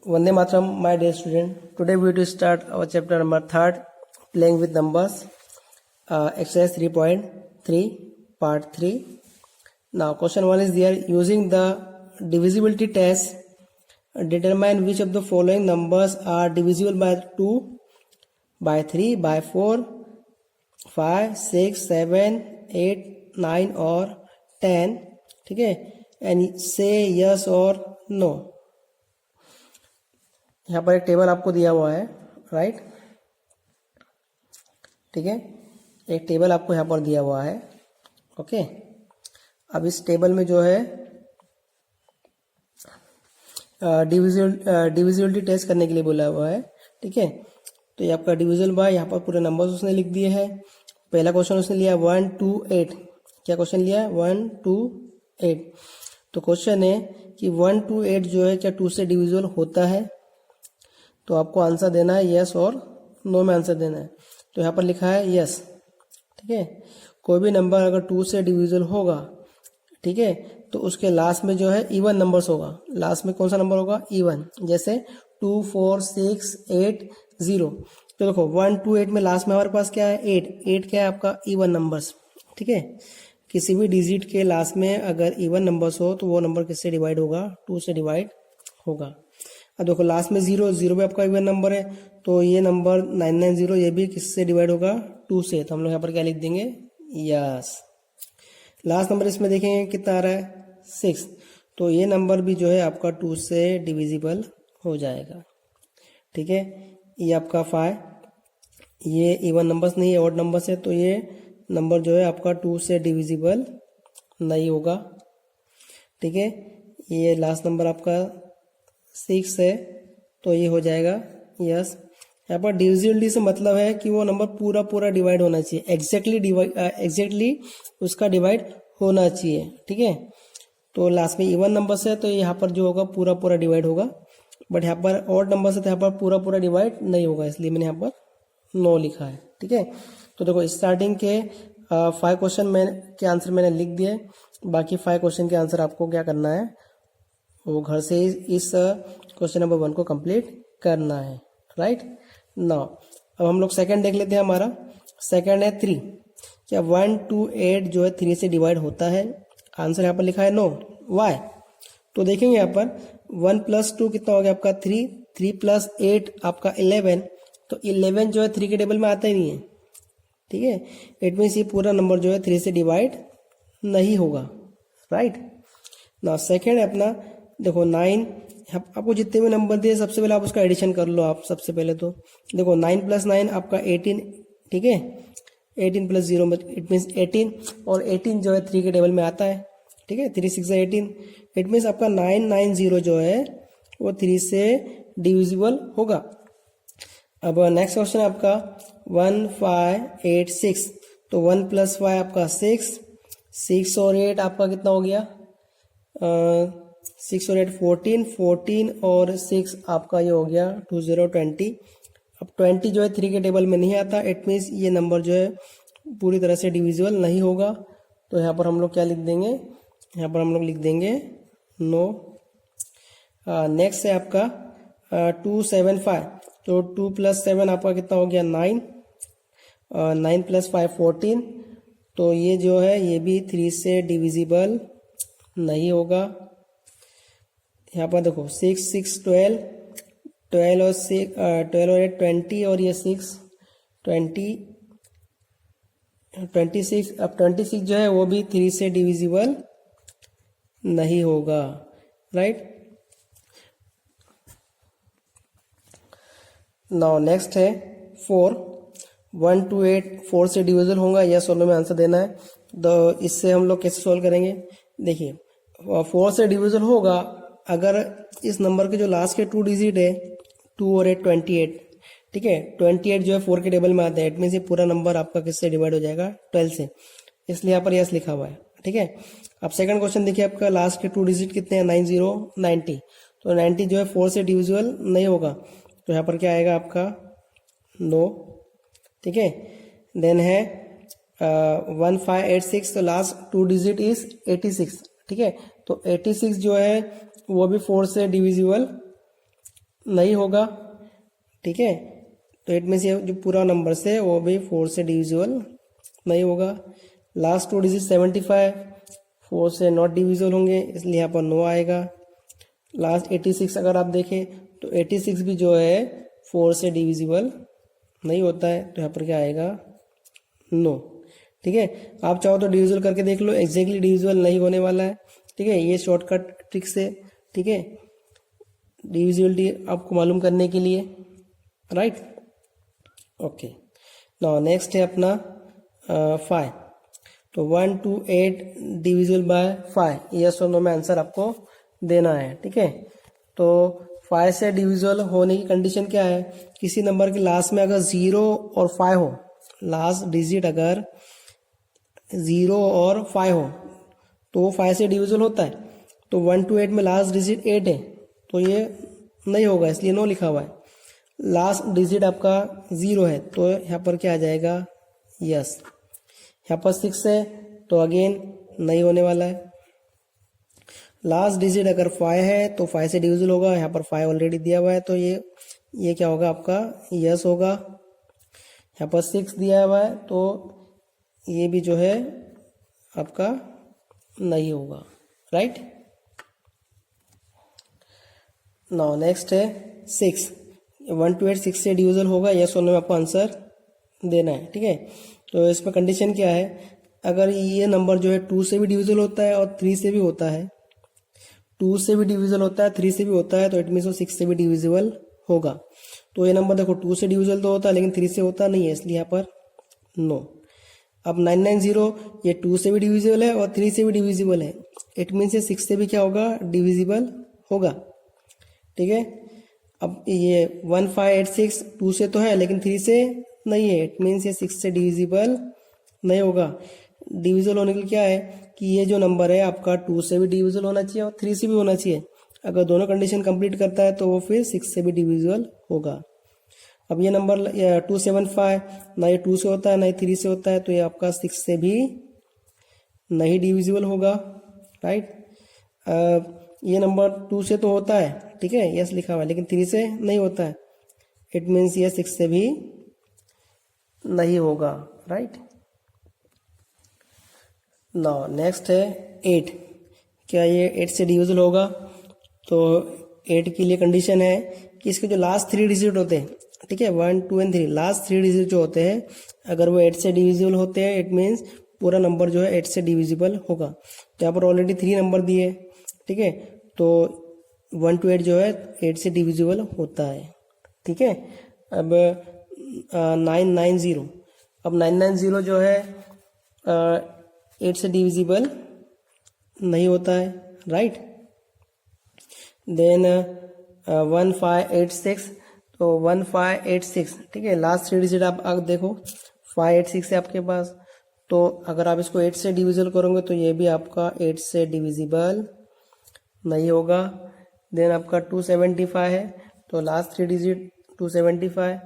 Vande Mataram, my dear student. Today we will start our chapter number 3rd, playing with numbers, exercise 3.3, part 3. Now question 1 is there. Using the divisibility test, determine which of the following numbers are divisible by 2, by 3, by 4, 5, 6, 7, 8, 9 और 10. ठीक है, and say yes or no. यहाँ पर एक table आपको दिया हुआ है, राइट. ठीक है, एक टेबल आपको यहाँ पर दिया हुआ है. ओके, अब इस टेबल में जो है डिविजिबिलिटी टेस्ट करने के लिए बोला हुआ है. ठीक है, तो ये आपका डिविजन बाय, यहाँ पर पूरे नंबर्स उसने लिख दिए हैं. पहला क्वेश्चन उसने लिया 1 2 8. क्या क्वेश्चन लिया? 1 2 8. तो क्वेश्चन है कि 1 2 8 जो है क्या 2 से डिविजिबल होता है? तो आपको आंसर देना है यस और नो में आंसर देना है. तो यहाँ पर लिखा है यस. ठीक है, कोई भी नंबर अगर 2 से डिविजिबल होगा, ठीक है, तो उसके लास्ट में जो है इवन नंबर्स होगा. लास्ट में कौन सा नंबर होगा? इवन. जैसे 2 4 6 8 0. तो देखो 1 2 8 में लास्ट में हमारे पास क्या है? 8. 8 क्या है आपका? Even numbers. ठीक है, किसी भी डिजिट के लास्ट में अगर इवन नंबर्स हो तो वो नंबर किससे डिवाइड होगा? 2 से डिवाइड होगा. अब देखो लास्ट में 0 0 भी आपका इवन नंबर है, तो ये नंबर 990 ये भी किससे डिवाइड होगा? 2 से. तो हम लोग यहाँ पर क्या लिख देंगे? यस. लास्ट नंबर इसमें देखेंगे कितना आ रहा है? 6. तो ये नंबर भी जो है आपका 2 से डिविजिबल हो जाएगा. ठीक है, ये आपका 5, ये इवन नंबर्स नहीं है, ऑड नंबर्स है, तो ये नंबर जो है आपका 2 से डिविजिबल नहीं होगा. ठीक है, ये लास्ट नंबर आपका 6 है, तो ये हो जाएगा यस. यहाँ पर डिविजिबिलिटी से मतलब है कि वो नंबर पूरा पूरा डिवाइड होना चाहिए, एग्जैक्टली उसका डिवाइड होना चाहिए. ठीक है, तो लास्ट में इवन नंबर से तो यहाँ पर जो होगा पूरा पूरा डिवाइड होगा, बट यहाँ पर ऑड नंबर से तो यहाँ पर पूरा पूरा डिवाइड नहीं होगा, इसलिए मैंने यहाँ पर नो लिखा है. ठीक है, तो देखो स्टार्टिंग के 5 क्वेश्चन के आंसर मैंने लिख दिए. बाकी 5 क्वेश्चन के आंसर आपको क्या करना है? वो घर से इस क्वेश्चन नंबर 1 को कंप्लीट करना है, राइट. नाउ अब हम लोग सेकंड देख लेते हैं. हमारा सेकंड है 3. क्या 1 2 8 जो है 3 से डिवाइड होता है? आंसर यहाँ पर लिखा है नो. वाई? तो देखेंगे यहाँ पर 1 + 2 कितना हो गया आपका? 3. 3 + 8 आपका 11. तो 11 जो है 3 के टेबल में आता ही नहीं है. ठीक है, इट मीन्स ये पूरा नंबर जो है 3 से डिवाइड नहीं होगा, राइट. ना सेकेंड है अपना, देखो 9. आपको जितने भी नंबर दिए सबसे पहले आप उसका एडिशन कर लो. आप सबसे पहले तो देखो 9 + 9 आपका 18. ठीक है, 18 + 0 इट मीन्स 18, और 18 जो है 3 के टेबल में आता है. ठीक है, 3 6 18. इट मीन्स आपका 990 जो है वो 3 से डिविजिबल होगा. अब नेक्स्ट क्वेश्चन है आपका 1 5 8 6. तो 1 + 5 आपका 6. 6 और 8 आपका कितना हो गया? 6 और 8 14. 14 और 6 आपका ये हो गया 20 20. अब 20 जो है 3 के टेबल में नहीं आता. इट मीन्स ये नंबर जो है पूरी तरह से डिविजिबल नहीं होगा. तो यहाँ पर हम लोग क्या लिख देंगे? यहाँ पर हम लोग लिख देंगे नो. नेक्स्ट है आपका 2 7 5. तो 2 + 7 आपका कितना हो गया? 9. 9 + 5 14. तो ये जो है ये भी 3 से डिविजिबल नहीं होगा. यहाँ पर देखो 6 6 12. 12 और 6 12 और 8 20, और ये 6 20 26. अब 26 जो है वो भी 3 से डिविजिबल नहीं होगा, राइट. नाउ नेक्स्ट है 4. 1 2 8 4 से डिविजिबल होगा, यस और नो में आंसर देना है. तो इससे हम लोग कैसे सॉल्व करेंगे? देखिए 4 से डिविजिबल होगा अगर इस नंबर के जो लास्ट के 2 डिजिट है 2 और 8 28. ठीक है, 28 जो है 4 के टेबल में आता है. इट मीन्स ये पूरा नंबर आपका किससे डिवाइड हो जाएगा? 12 से. इसलिए यहाँ पर यस लिखा हुआ है. ठीक है, अब सेकंड क्वेश्चन देखिए, आपका लास्ट के 2 डिजिट कितने हैं? 90 90. तो 90 जो है 4 से डिविजिबल नहीं होगा, तो यहाँ पर क्या आएगा आपका? नो. ठीक है, देन है 1 5 8 6. तो लास्ट 2 डिजिट इज 86. ठीक है, तो 86 जो है वो भी 4 से डिविजिबल नहीं होगा, ठीक है। तो इट मीन्स ये जो पूरा नंबर से वो भी 4 से डिविजिबल नहीं होगा। लास्ट 2 डिजिट 75 4 से नॉट डिविजिबल होंगे, इसलिए यहाँ पर नो आएगा। लास्ट 86 अगर आप देखें तो 86 भी जो है 4 से डिविजिबल नहीं होता है, तो यहाँ पर क्या आएगा, नो, ठीक है। आप चाहो तो डिविजिबल करके देख लो, एग्जैक्टली डिविजिबल नहीं होने वाला है, ठीक है। ये शॉर्टकट ट्रिक से, ठीक है, डिविजिबिलिटी आपको मालूम करने के लिए, राइट। ओके, नाउ नेक्स्ट है अपना 5। तो 1 to 8 डिविजिबल बाय 5, यस और नो में आंसर आपको देना है, ठीक है। तो 5 से डिविजिबल होने की कंडीशन क्या है, किसी नंबर के लास्ट में अगर 0 और 5 हो, लास्ट डिजिट अगर 0 और 5 हो तो वो 5 से डिविजिबल होता है। तो 1 to 8 में लास्ट डिजिट 8 है, तो ये नहीं होगा, इसलिए नो लिखा हुआ है। लास्ट डिजिट आपका 0 है, तो यहाँ पर क्या आ जाएगा, यस। यहाँ पर 6 है, तो अगेन नहीं होने वाला है। लास्ट डिजिट अगर 5 है तो 5 से डिविजिबल होगा, यहाँ पर 5 ऑलरेडी दिया हुआ है, तो ये क्या होगा आपका, यस होगा। यहाँ पर 6 दिया हुआ है, तो ये भी जो है आपका नहीं होगा, राइट। नाउ नेक्स्ट है 6। 1 to 8 6 से डिविजिबल होगा, यस और नो में आपको आंसर देना है, ठीक है। तो इसमें कंडीशन क्या है, अगर ये नंबर जो है 2 से भी डिविजिबल होता है और 3 से भी होता है, 2 से भी डिविजिबल होता है, 3 से भी होता है, तो इट मीन्स वो 6 से भी डिविजिबल होगा। तो ये नंबर देखो 2 से डिविजिबल तो होता है लेकिन 3 से होता नहीं है, इसलिए यहाँ पर नो। अब 990 ये 2 से भी डिविजिबल है और 3 से भी डिविजिबल है, इट मीन्स ये 6 से भी क्या होगा, डिविजिबल होगा, ठीक है। अब ये 1586 2 से तो है लेकिन 3 से नहीं है, इट मीन्स ये 6 से डिविजिबल नहीं होगा। डिविजिबल होने के लिए क्या है कि ये जो नंबर है आपका 2 से भी डिविजिबल होना चाहिए और 3 से भी होना चाहिए। अगर दोनों कंडीशन कंप्लीट करता है तो वो फिर 6 से भी डिविजिबल होगा। अब ये नंबर 275 ना ये 2 से होता है ना ये 3 से होता है, तो ये आपका 6 से भी नहीं डिविजिबल होगा, राइट। ये नंबर 2 से तो होता है, ठीक है, यस लिखा हुआ है, लेकिन 3 से नहीं होता है, इट मीन्स ये 6 से भी नहीं होगा, राइट। नाउ नेक्स्ट है 8। क्या ये 8 से डिविजिबल होगा, तो 8 के लिए कंडीशन है कि इसके जो लास्ट 3 डिजिट होते हैं, ठीक है, 1 2 और 3 लास्ट 3 डिजिट जो होते हैं अगर वो 8 से डिविजिबल होते हैं, इट मीन्स पूरा नंबर जो है 8 से डिविजिबल होगा। तो यहाँ पर ऑलरेडी 3 नंबर दिए, ठीक है, तो 1 to 8 जो है 8 से डिविजिबल होता है, ठीक है। अब 990, अब 990 जो है 8 से डिविजिबल नहीं होता है, राइट। देन 1586, तो 1586, ठीक है, लास्ट 3 डिजिट आप देखो 586 है आपके पास, तो अगर आप इसको 8 से डिविजिबल करोगे तो ये भी आपका 8 से डिविजिबल नहीं होगा। देन आपका 275 है, तो लास्ट 3 डिजिट 275,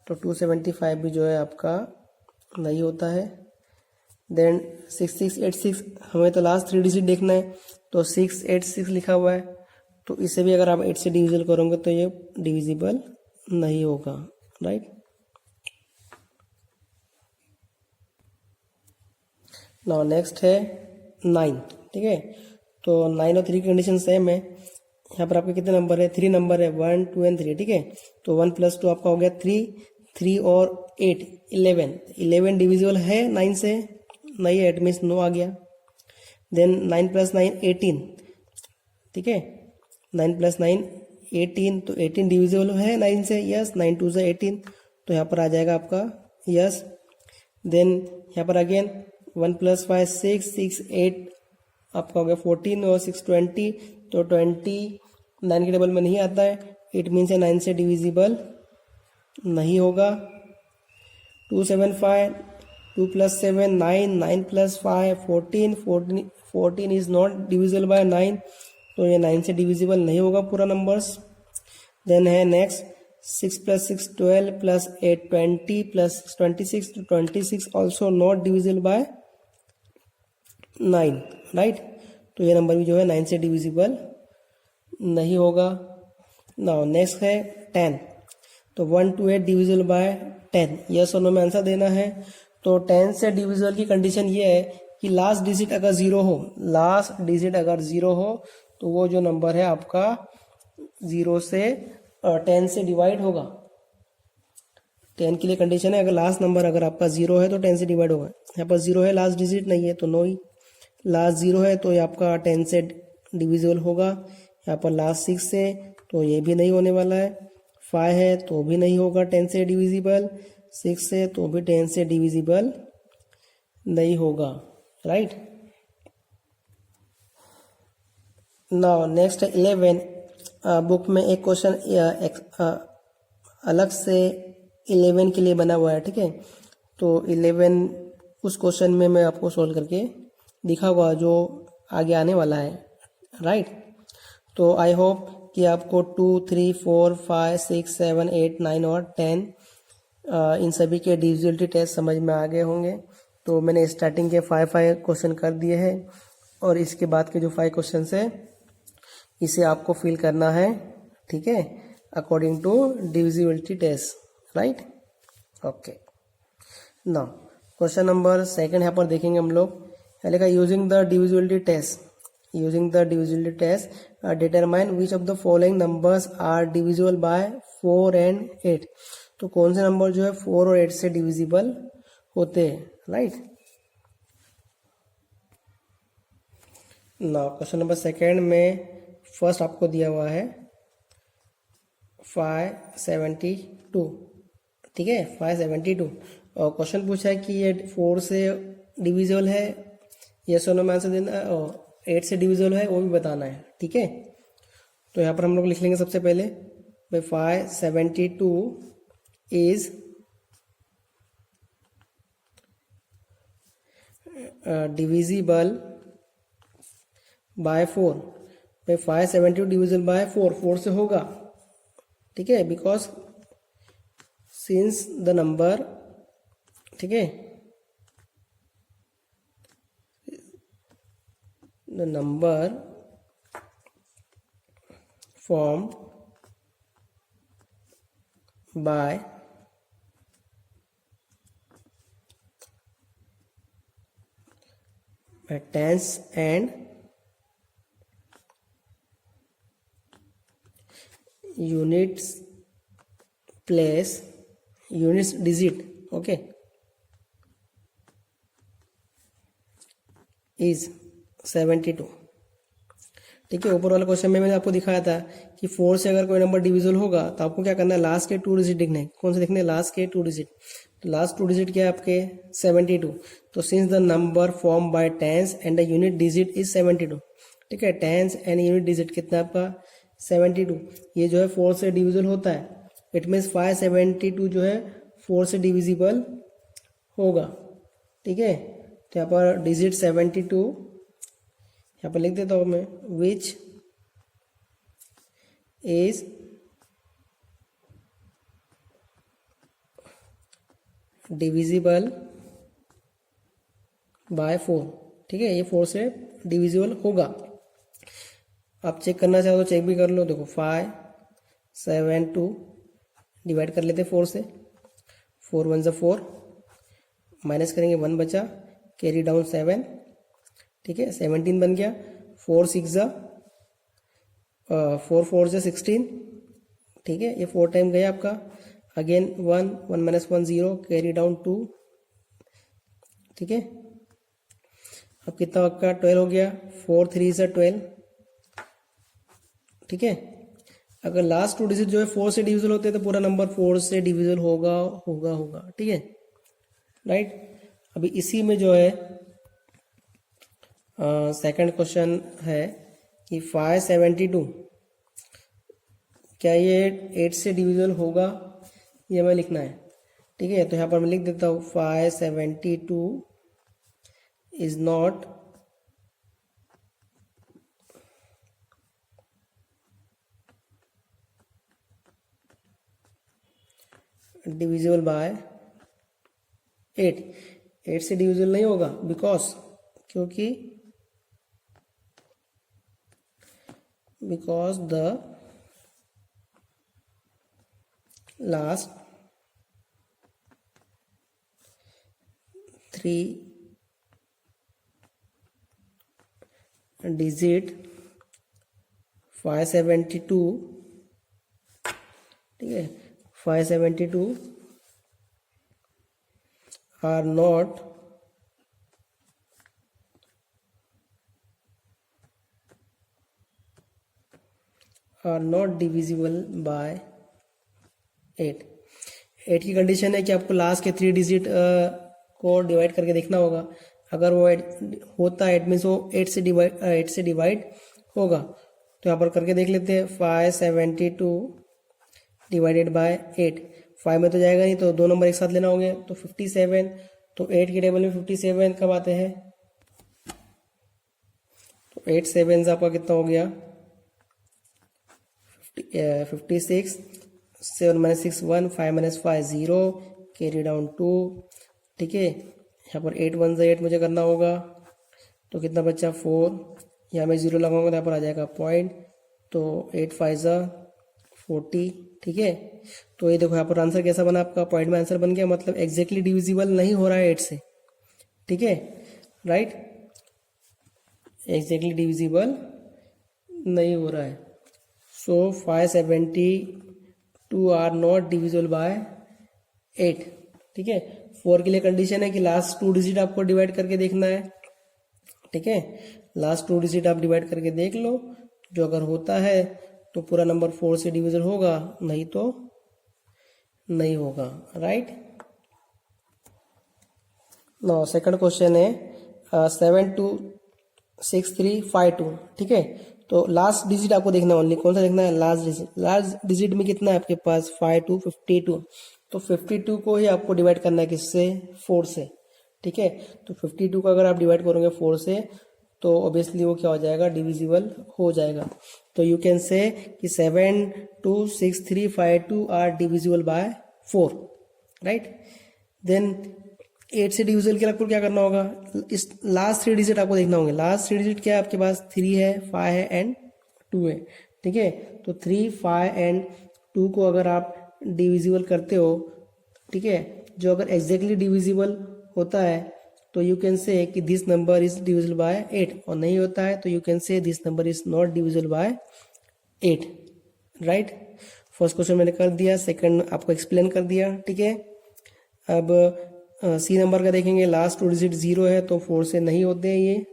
तो 275 भी जो है आपका नहीं होता है। देन 6686, हमें तो लास्ट 3 डिजिट देखना है, तो 686 लिखा हुआ है, तो इसे भी अगर आप 8 से डिविजिबल करोगे तो ये डिविजिबल नहीं होगा, राइट। नाउ नेक्स्ट है 9, ठीक है, तो 9 और 3 की कंडीशन सेम है। यहाँ पर आपके कितने नंबर है, 3 नंबर है, 1 2 और 3, ठीक है। तो 1 + 2 आपका हो गया 3 और 8 11 डिविजिबल है 9 से, नहीं है, इट मीन्स नो आ गया। देन 9 + 9 18, ठीक है, 9 + 9 18, तो 18 डिविजिबल है 9 से, यस। 9 2 से 18, तो यहाँ पर आ जाएगा आपका यस। देन यहाँ पर अगेन 1 + 5 6 8 आपका हो गया 14 और 6 20, तो 20 9 के टेबल में नहीं आता है, इट मीन्स 9 से डिविजिबल नहीं होगा। 275 2 + 7 9 9 + 5 14 इज नॉट डिविजिबल बाय 9, तो ये 9 से डिविजिबल नहीं होगा पूरा नंबर्स। देन है नेक्स्ट 6 + 6 12 + 8 20 + 6 26, तो 26 also not divisible by 9, right. तो ये नंबर भी जो है 9 से डिविजिबल नहीं होगा। नाउ नेक्स्ट है 10। तो 128 डिविजिबल बाय 10, यस और नो में आंसर देना है। तो 10 से डिविजिबल की कंडीशन ये है कि लास्ट डिजिट अगर जीरो हो, लास्ट डिजिट अगर जीरो हो तो वो जो नंबर है आपका 0 से 10 से डिवाइड होगा। 10 के लिए कंडीशन है अगर लास्ट नंबर अगर आपका 0 है तो 10 से डिवाइड होगा। यहाँ पर 0 है, लास्ट डिजिट नहीं है तो नो ही। लास्ट 0 है तो ये आपका 10 से डिविजिबल होगा। यहाँ पर लास्ट 6 है तो ये भी नहीं होने वाला है। 5 है तो भी नहीं होगा 10 से डिविजिबल। 6 है तो भी 10 से डिविजिबल नहीं होगा, राइट। Now next 11। बुक में एक क्वेश्चन अलग से 11 के लिए बना हुआ है, ठीक है। तो 11 उस क्वेश्चन में मैं आपको सोल्व करके दिखाऊंगा जो आगे आने वाला है, राइट। तो आई होप कि आपको 2, 3, 4, 5, 6, 7, 8, 9 और 10 इन सभी के डिविजिबिलिटी टेस्ट समझ में आ गए होंगे। तो मैंने स्टार्टिंग के 5 क्वेश्चन कर दिए हैं और इसके बाद के जो 5 क्वेश्चन है इसे आपको फिल करना है, ठीक है, according to divisibility test, right. Okay, now question number 2 यहाँ पर देखेंगे हम लोग। लिखा using the divisibility test, using the divisibility test determine which of the following numbers are divisible by 4 and 8। तो कौन से नंबर जो है 4 और 8 से डिविजिबल होते हैं, राइट। नाउ क्वेश्चन नंबर 2 में फर्स्ट आपको दिया हुआ है 572, ठीक है, 572। और क्वेश्चन पूछा है कि ये 4 से डिविजिबल है, यस और नो में आंसर देना है, और 8 से डिविजिबल है वो भी बताना है, ठीक है। तो यहाँ पर हम लोग लिख लेंगे सबसे पहले 572 is divisible by 4। 572 divisible by 4 से होगा, ठीक है, बिकॉज सिंस द नंबर, ठीक है, the number form bye tens and units place units digit, okay, is 72, ठीक है। ऊपर वाले क्वेश्चन में मैंने आपको दिखाया था कि 4 से अगर कोई नंबर डिविजिबल होगा तो आपको क्या करना है, लास्ट के 2 डिजिट लिखने हैं। कौन से लिखने हैं, लास्ट के 2 डिजिट। तो लास्ट 2 डिजिट क्या है आपके 72। तो since the number form by tens and the unit digit is 72, ठीक है, टेंस एंड यूनिट डिजिट कितना आपका 72। ये जो है 4 से डिविजिबल होता है, इट मीन्स 572 जो है 4 से डिविजिबल होगा, ठीक है। तो यहाँ पर डिजिट 72 यहाँ पर लिख देता हूँ मैं, विच इज डिविजिबल बाय 4, ठीक है, ये 4 से डिविजिबल होगा। आप चेक करना चाहो तो चेक भी कर लो। देखो 572 डिवाइड कर लेते 4 से, 4 1 ज़ा 4, माइनस करेंगे 1 बचा, कैरी डाउन 7, ठीक है, 17 बन गया। 4 6 ज़ा 4 4 ज़ा 16, ठीक है, ये 4 टाइम गया आपका। अगेन 1 1 माइनस 1 0, कैरी डाउन 2, ठीक है। अब कितना आपका 12 हो गया, 4 3 ज़ा 12, ठीक है। अगर लास्ट 2 डिजिट जो है 4 से डिविजिबल होते हैं तो पूरा नंबर 4 से डिविजिबल होगा होगा होगा, ठीक है, राइट। अभी इसी में जो है सेकंड क्वेश्चन है कि 572 क्या ये 8 से डिविजिबल होगा, ये हमें लिखना है, ठीक है। तो यहाँ पर मैं लिख देता हूँ 572 इज नॉट डिविजिबल बाय 8। 8 से डिविजिबल नहीं होगा बिकॉज द लास्ट 3 डिजिट 572, ठीक है, 572 आर नॉट डिविजिबल बाय 8। 8 की कंडीशन है कि आपको लास्ट के 3 डिजिट को डिवाइड करके देखना होगा। अगर वो होता है, इट मीन्स वो 8 से डिवाइड होगा। तो यहाँ पर करके देख लेते हैं। 572 डिवाइडेड बाय 8, 5 में तो जाएगा नहीं, तो 2 नंबर एक साथ लेना होंगे, तो 57। तो 8 के टेबल में 57 कब आते हैं? तो 8 7 आपका कितना हो गया? 56। 7 माइनस 6 1, 5 माइनस 5 0, कैरी डाउन 2, ठीक है। यहाँ पर 8 1 8 मुझे करना होगा, तो कितना बचा? 4। यहाँ मैं 0 लगाऊंगा तो यहाँ पर आ जाएगा पॉइंट, तो 8 5 40, ठीक है। तो ये देखो यहाँ पर आंसर कैसा बना आपका? पॉइंट में आंसर बन गया, मतलब एग्जैक्टली डिविजिबल नहीं हो रहा है 8 से, ठीक है, राइट, एग्जैक्टली डिविजिबल नहीं हो रहा है। सो 572 आर नॉट डिविजिबल बाय 8, ठीक है। 4 के लिए कंडीशन है कि लास्ट 2 डिजिट आपको डिवाइड करके देखना है, ठीक है। लास्ट 2 डिजिट आप डिवाइड करके देख लो, जो अगर होता है तो पूरा नंबर 4 से डिविजन होगा, नहीं तो नहीं होगा, राइट। नो सेकंड क्वेश्चन है 726352, ठीक है। तो लास्ट डिजिट आपको देखना, ओनली कौन सा देखना है? Last digit. लास्ट डिजिट में कितना है आपके पास? 5252। तो 52 को ही आपको डिवाइड करना है, किससे? 4 से, ठीक है। तो 52 को अगर आप डिवाइड करोगे 4 से, तो ऑब्वियसली वो क्या हो जाएगा? डिविजिबल हो जाएगा। तो यू कैन से कि 726352 are divisible by 4, right. Then 8 से डिविजिबल के लिए आपको क्या करना होगा? इस लास्ट 3 डिजिट आपको देखना होंगे। लास्ट 3 डिजिट क्या है आपके पास? 3 है, 5 है एंड 2 है, ठीक है। तो 3 5 एंड 2 को अगर आप डिविजिबल करते हो, ठीक है, जो अगर एग्जैक्टली डिविजिबल होता है तो यू कैन से कि this number is divisible bye 8, और नहीं होता है तो you can say this number is not divisible by 8, right. First question मैंने कर दिया, सेकंड आपको एक्सप्लेन कर दिया, ठीक है। अब सी नंबर का देखेंगे। लास्ट 2 डिजिट 0 है, तो 4 से नहीं होते हैं ये,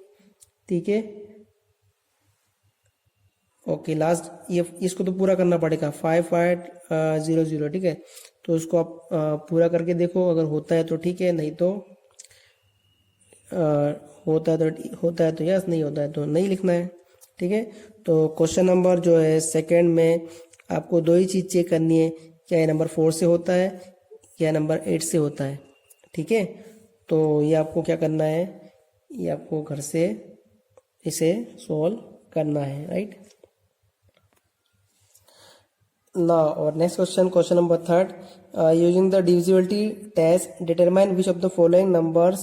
ठीक है। ओके, लास्ट ये इसको तो पूरा करना पड़ेगा, 5500, ठीक है। तो इसको आप पूरा करके देखो, अगर होता है तो ठीक है, नहीं तो होता है तो यस, नहीं होता है तो नहीं लिखना है, ठीक है। तो क्वेश्चन नंबर जो है सेकंड में आपको 2 ही चीज़ चेक करनी है, क्या ये नंबर 4 से होता है या नंबर 8 से होता है, ठीक है। तो ये आपको क्या करना है? ये आपको घर से इसे सॉल्व करना है, right. Now our next question, question number third, using the divisibility test, determine which of the following numbers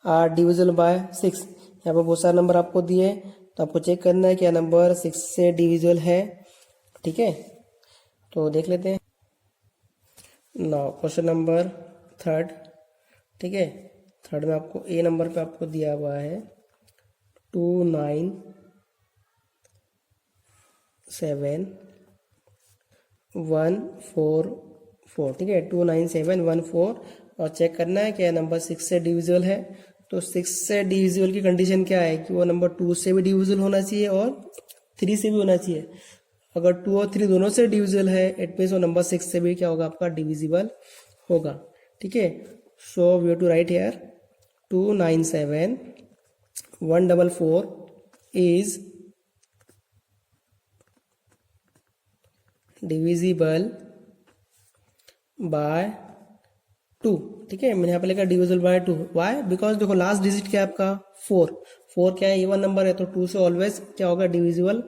are divisible by 6। यहाँ पर बहुत सारे नंबर आपको दिए, तो आपको चेक करना है क्या नंबर 6 से डिविजिबल है, ठीक है। तो देख लेते हैं। नाउ क्वेश्चन नंबर थर्ड, ठीक है। थर्ड में आपको ए नंबर पे आपको दिया हुआ है 297 144, ठीक है, 29714, और चेक करना है कि नंबर 6 से डिविजिबल है। तो 6 से डिविजिबल की कंडीशन क्या है कि वो नंबर 2 से भी डिविजिबल होना चाहिए और 3 से भी होना चाहिए। अगर 2 और 3 दोनों से डिविजिबल है, इट मीन्स वो नंबर 6 से भी क्या होगा? आपका डिविजिबल होगा, ठीक है। So we have to write here 297 144 is divisible by 2, ठीक है। मैंने यहाँ पे लिखा डिविजिबल बाय 2, वाई? बिकॉज देखो लास्ट डिजिट क्या है आपका? 4। 4 क्या है? इवन नंबर है, तो 2 से ऑलवेज क्या होगा? डिविजिबल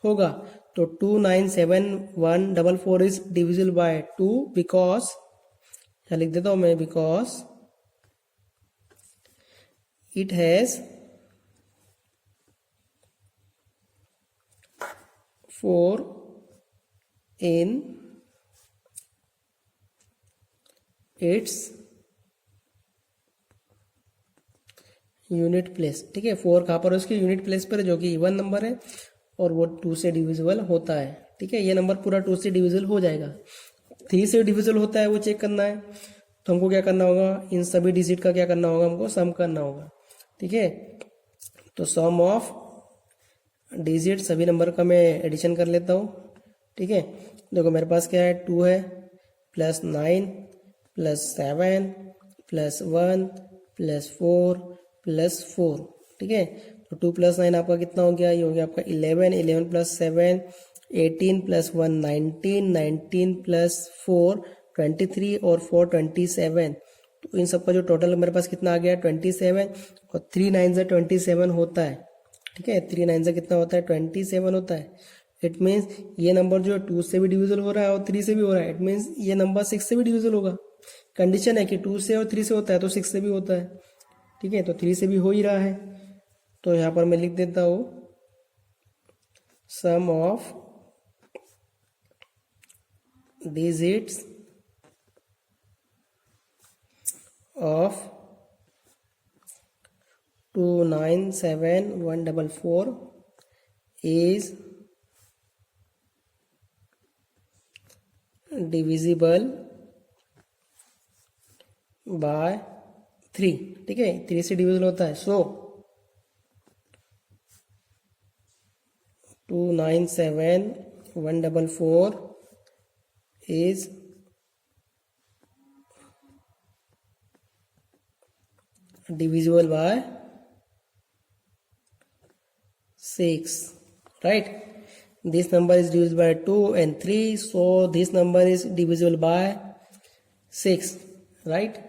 होगा। तो 297 144 इज डिविजिबल बाय 2 बिकॉज, क्या लिख देता हूँ मैं, because it has 4 in its unit place. ठीक है, 4 कहाँ पर है उसकी यूनिट प्लेस पर, जो कि इवन नंबर है और वो 2 से डिविजिबल होता है। ठीक है, ये नंबर पूरा 2 से डिविजिबल हो जाएगा। 3 से डिविजिबल होता है वो चेक करना है, तो हमको क्या करना होगा, इन सभी डिजिट का क्या करना होगा, हमको सम करना होगा। ठीक है, तो सम ऑफ डिजिट सभी नंबर का मैं एडिशन कर लेता हूँ। ठीक है, देखो मेरे पास क्या है, 2 है plus 9 plus 7 plus 1 plus 4 plus 4। ठीक है, तो 2 प्लस 9 आपका कितना हो गया, ये हो गया आपका 11, 11 प्लस 7 18 प्लस 1 19, 19 प्लस 4 23 और 4 27। तो इन सबका जो टोटल मेरे पास कितना आ गया 27, और 3 9 से 27 होता है। ठीक है, 3 9 से कितना होता है 27 होता है। इट मीन्स ये नंबर जो 2 से भी डिविजल हो रहा है और 3 से भी हो रहा है, इट मीन्स ये नंबर 6 से भी डिविजल होगा। कंडीशन है कि 2 से और 3 से होता है तो 6 से भी होता है। ठीक है, तो 3 से भी हो ही रहा है, तो यहाँ पर मैं लिख देता हूँ सम of digits of 297144 is divisible by 3। ठीक है, 3 से डिविजल होता है, सो 297144 is divisible by 6, right? This number is divisible by 2 and 3, so this number is divisible by 6, right?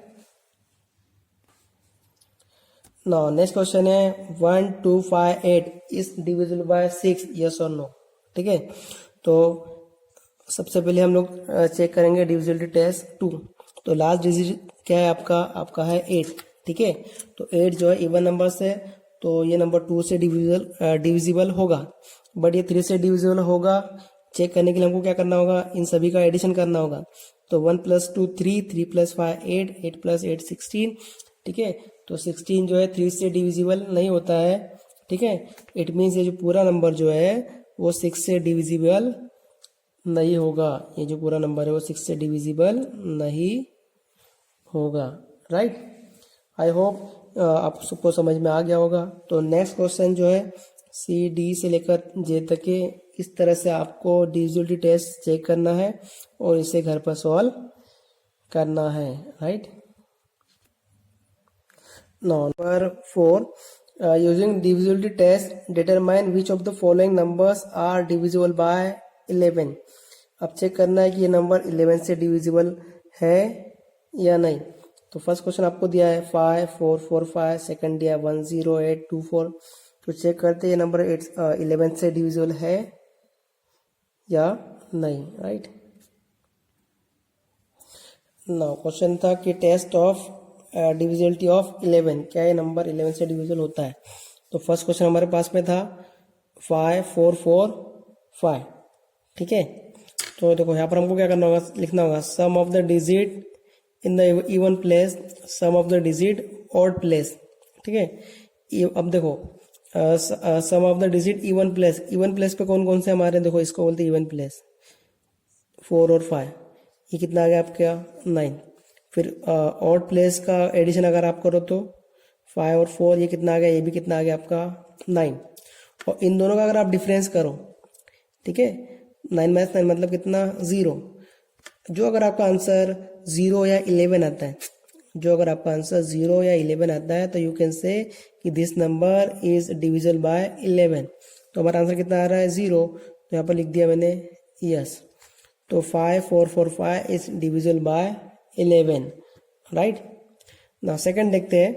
Now next question है 1258 is divisible by 6, yes or no? ठीक है, तो सबसे पहले हम लोग चेक करेंगे डिविजिबिलिटी टेस्ट 2। तो लास्ट डिजिट क्या है आपका है 8। ठीक है, तो 8 जो है इवन नंबर से, तो ये नंबर 2 से डिविजिबल होगा, बट ये 3 से डिविजिबल होगा। चेक करने के लिए हमको क्या करना होगा, इन सभी का एडिशन करना होगा। तो 1 प्लस 2 3, 3 प्लस 5 8, 8 प्लस 8 16। ठीक है, तो 16 जो है 3 से डिविजिबल नहीं होता है। ठीक है, इट मीन्स ये जो पूरा नंबर जो है वो 6 से डिविजिबल नहीं होगा। ये जो पूरा नंबर है वो 6 से डिविजिबल नहीं होगा, राइट। आई होप आप सबको समझ में आ गया होगा। तो नेक्स्ट क्वेश्चन जो है सी डी से लेकर जे तक के, इस तरह से आपको डिविजिबिलिटी टेस्ट चेक करना है और इसे घर पर सॉल्व करना है, right. Number 4, using divisibility test determine which of the following numbers are divisible by 11। अब चेक करना है कि ये नंबर 11 से डिविजिबल है या नहीं। तो फर्स्ट क्वेश्चन आपको दिया है 5 4 4 5, सेकंड दिया 1 0 8 2 4। तो चेक करते हैं ये नंबर 11 से डिविजिबल है या नहीं, राइट। नाउ क्वेश्चन था कि टेस्ट ऑफ डिविजिबिलिटी ऑफ 11, क्या ये नंबर 11 से डिविजिबल होता है। तो फर्स्ट क्वेश्चन हमारे पास में था 5 4 4 5। ठीक है, तो देखो यहाँ पर हमको क्या करना होगा, लिखना होगा sum of the digit in the even place, sum of the digit odd place. ठीक है, अब देखो sum of the digit even place, even place पे कौन कौन से हमारे, देखो इसको बोलते हैं इवन प्लेस 4 और 5। ये कितना आ गया आपका 9। फिर ऑड प्लेस का एडिशन अगर आप करो तो 5 और 4, ये कितना आ गया, ये भी कितना आ गया आपका 9। और इन दोनों का अगर आप डिफरेंस करो, ठीक है, 9 - 9 मतलब कितना 0। जो अगर आपका आंसर 0 या 11 आता है, जो अगर आपका आंसर 0 या 11 आता है, तो यू कैन से कि this number is divisible by 11। तो हमारा आंसर कितना आ रहा है 0, तो यहाँ पर लिख दिया मैंने यस। तो 5 4 4 5 इज डिविजिबल बाय 11, राइट। ना सेकंड देखते हैं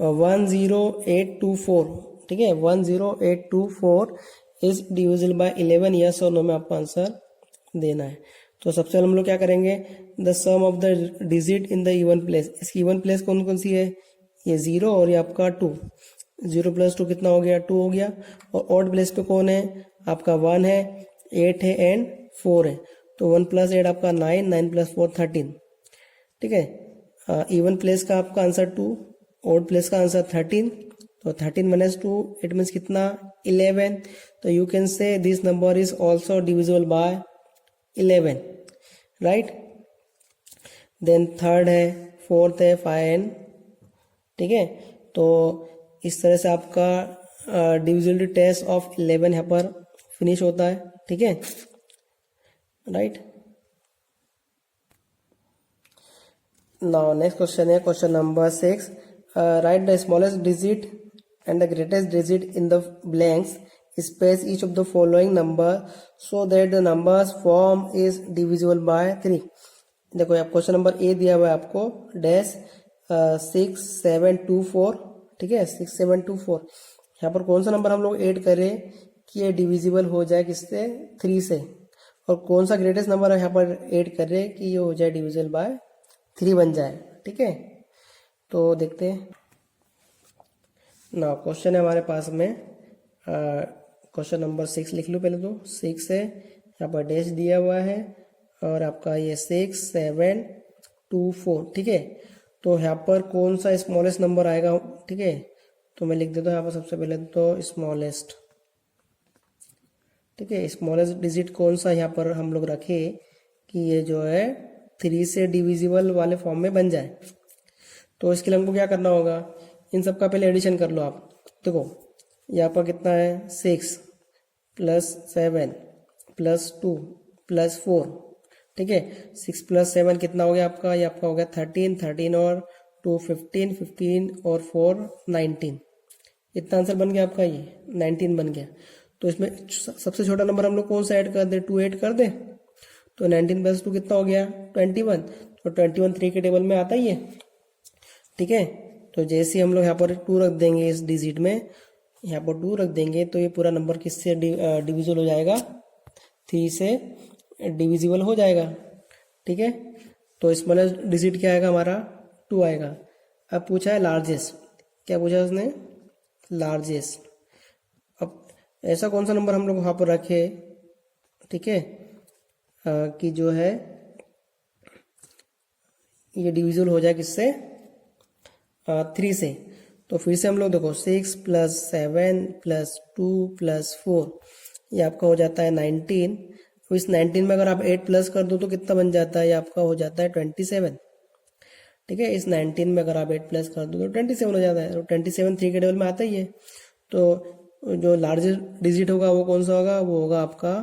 10824। ठीक है, 10824 इज डिविजिबल बाय 11, यस और नो में आपको आंसर देना है। तो सबसे पहले हम लोग क्या करेंगे, the sum of the digit in the even place. इसकी इवन प्लेस कौन कौन सी है, ये 0 और ये आपका 2। 0 + 2 कितना हो गया 2 हो गया। और ऑड प्लेस पे कौन है, आपका 1 है, 8 है एंड 4 है। तो 1 + 8 आपका 9, 9 + 4 13। ठीक है। इवन प्लेस का आपका आंसर 2, ऑड प्लेस का आंसर 13, तो 13 माइनस 2 इट मीन्स कितना 11। तो you can say this number is also divisible by 11, right. Then third है, फोर्थ है 5n, ठीक है। तो इस तरह से आपका डिविजिबिलिटी टेस्ट ऑफ 11 यहाँ पर फिनिश होता है, ठीक है, राइट। नाउ नेक्स्ट क्वेश्चन है question number 6। Right the smallest digit and the greatest digit in the blanks space each of the following number so that the numbers form is divisible bye 3। देखो आप question number A दिया हुआ है आपको dash 6 7 2 4, ठीक है, 6 7 2 4। यहाँ पर कौन सा नंबर हम लोग ऐड करें कि ये डिविजिबल हो जाए किससे 3 से, और कौन सा ग्रेटेस्ट नंबर यहाँ पर ऐड करें कि ये हो जाए डिविजिबल बाय 3 बन जाए, ठीक है। तो देखते हैं ना, क्वेश्चन है हमारे पास में क्वेश्चन नंबर 6 लिख लो पहले। तो 6 है, यहाँ पर डैश दिया हुआ है और आपका ये 6 7 2 4, ठीक है। तो यहाँ पर कौन सा स्मॉलेस्ट नंबर आएगा, ठीक है, तो मैं लिख देता हूँ यहाँ पर सबसे पहले तो स्मॉलेस्ट, ठीक है। स्मॉलेस्ट डिजिट कौन सा यहाँ पर हम लोग रखे कि ये जो है 3 से डिविजिबल वाले फॉर्म में बन जाए। तो इसके लिए हमको क्या करना होगा, इन सब का पहले एडिशन कर लो आप। देखो यहाँ पर कितना है 6 प्लस 7 प्लस 2 प्लस 4, ठीक है। 6 प्लस 7 कितना हो गया आपका, ये आपका हो गया 13, 13 और 2 15, 15 और 4 19। इतना आंसर बन गया आपका, ये 19 बन गया। तो इसमें सबसे छोटा नंबर हम लोग कौन सा ऐड कर दे, 2 ऐड कर दे। तो 19 प्लस 2 कितना हो गया 21, तो 21 3 के टेबल में आता ही है, ठीक है। तो जैसे हम लोग यहाँ पर 2 रख देंगे इस डिजिट में, यहाँ पर 2 रख देंगे तो ये पूरा नंबर किससे डिविजिबल हो जाएगा, 3 से डिविजिबल हो जाएगा, ठीक है। तो स्मॉलेस्ट डिजिट क्या आएगा हमारा 2 आएगा। अब पूछा है लार्जेस्ट, क्या पूछा है उसने, लार्जेस्ट। अब ऐसा कौन सा नंबर हम लोग वहाँ पर रखे, ठीक है, कि जो है ये डिविजिबल हो जाए किससे 3 से। तो फिर से हम लोग देखो 6 प्लस 7 प्लस 2 प्लस 4, ये आपका हो जाता है 19। तो इस 19 में अगर आप 8 प्लस कर दो तो कितना बन जाता है, ये आपका हो जाता है 27, ठीक है। इस 19 में अगर आप 8 प्लस कर दो तो 27 हो जाता है। तो 27 3 के टेबल में आता ही है। तो जो लार्जेस्ट डिजिट होगा वो कौन सा होगा, वो होगा आपका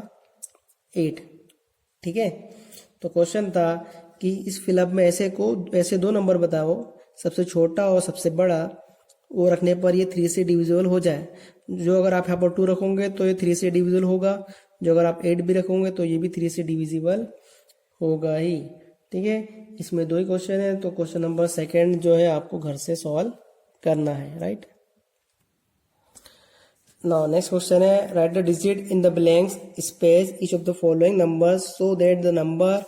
8, ठीक है। तो क्वेश्चन था कि इस फिलअप में ऐसे 2 नंबर बताओ, सबसे छोटा और सबसे बड़ा, वो रखने पर ये 3 से डिविजिबल हो जाए। जो अगर आप यहाँ पर 2 रखोगे तो ये 3 से डिविजिबल होगा, जो अगर आप 8 भी रखोगे तो ये भी 3 से डिविजिबल होगा ही, ठीक है। इसमें 2 ही क्वेश्चन है, तो क्वेश्चन नंबर 2 जो है आपको घर से सॉल्व करना है, राइट। नाउ नेक्स्ट क्वेश्चन है right the digit in the blanks space each of the following numbers so that the number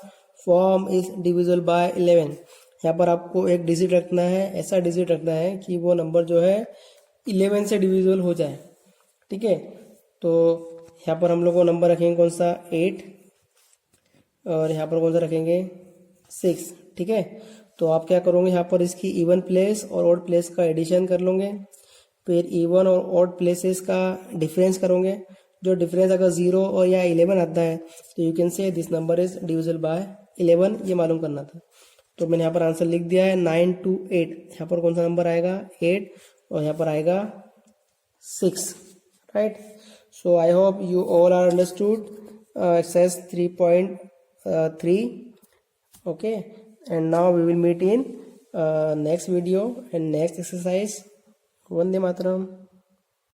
form is divisible by 11। यहाँ पर आपको एक डिजिट रखना है, ऐसा डिजिट रखना है कि वो नंबर जो है 11 से डिविजिबल हो जाए, ठीक है। तो यहाँ पर हम लोग को नंबर रखेंगे कौन सा 8, और यहाँ पर कौन सा रखेंगे 6, ठीक है। तो आप क्या करोगे, यहाँ पर इसकी इवन प्लेस और ऑड प्लेस का एडिशन कर लोगे, फिर इवन और ऑड प्लेसेस का डिफरेंस करोगे। जो डिफरेंस अगर 0 और या 11 आता है तो you can say this number is divisible by 11, ये मालूम करना था। तो मैंने यहाँ पर आंसर लिख दिया है 9 2 8। यहाँ पर कौन सा नंबर आएगा 8, और यहाँ पर आएगा 6, right. So I hope you all are understood exercise 3.3, okay, and now we will meet in next video and next exercise. Vande Mataram.